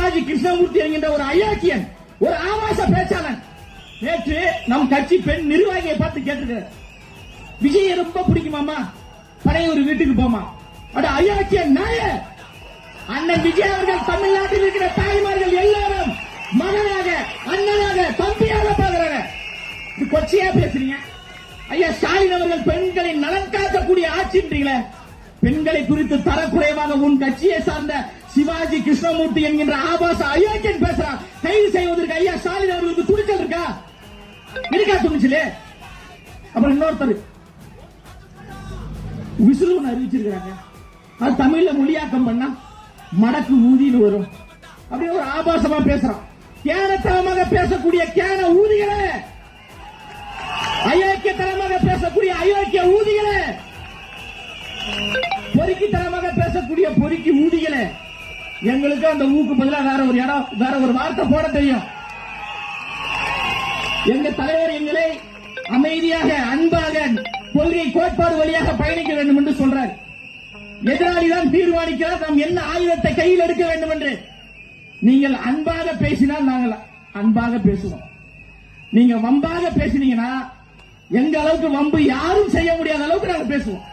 சிவாஜி கிருஷ்ணமூர்த்தி என்கின்ற ஒரு அயோக்கியன், ஒரு ஆபாச பேச்சாளன் நேற்று நம் கட்சி பெண் நிர்வாகியை பார்த்து கேட்டுக்கிறார், விஜய் ரொம்ப பிடிக்குமாமா, பழையூர் வீட்டுக்கு போமா. அட அயோக்கியன் நாய, அண்ணன் விஜய் அவர்கள் தமிழ்நாட்டில் இருக்கிற தாய்மார்கள் எல்லாரும் மகனாக, அண்ணனாக, தம்பியாக பாக்குறாங்க. இது கொச்சையா பேசுறீங்க. ஐயா ஸ்டாலின் அவர்கள் பெண்களின் நலன் காக்கக்கூடிய ஆட்சின்றீங்களே, பெண்களை குறித்து தரக்குறைவாக உன் கட்சியை சார்ந்த சிவாஜி கிருஷ்ணமூர்த்தி என்கின்ற ஆபாச அயோக்கியன் பேசுறான். கைது செய்வதற்கு ஐயா ஸ்டாலின் அவர்களுக்கு துணிச்சல் இருக்கா? துணிச்சலே. அப்புறம் இன்னொருத்தர் விசில் ஒன்று அறிவிச்சிருக்கிறாங்க, அது தமிழ்ல மொழியாக்கம் பண்ணா மடக்கு ஊதின்னு வரும் அப்படின்னு ஒரு ஆபாசமா பேசுறான். கேனத்தனமாக பேசக்கூடிய கேன ஊதிகளே, அயோக்கியத்தனமாக பேசக்கூடிய அயோக்கிய ஊதிகளே, பொறுக்கித்தனமாக பேசக்கூடிய பொறுக்கி ஊதிகளே, எங்களுக்கு அந்த ஊக்கு பதிலாக வேற ஒரு இடம், வேற ஒரு வார்த்தை போட தெரியும். எங்க தலைவர் எங்களை அமைதியாக, அன்பாக, கொள்கை கோட்பாடு வழியாக பயணிக்க வேண்டும் என்று சொல்றார். எதிராளிதான் தீர்மானிக்கிறார் நாம் என்ன ஆயுதத்தை கையில் எடுக்க வேண்டும் என்று. நீங்கள் அன்பாக பேசினால் நாங்கள் அன்பாக பேசுவோம். நீங்க வம்பாக பேசினீங்கன்னா எங்க அளவுக்கு வம்பு யாரும் செய்ய முடியாத அளவுக்கு நாங்கள் பேசுவோம்.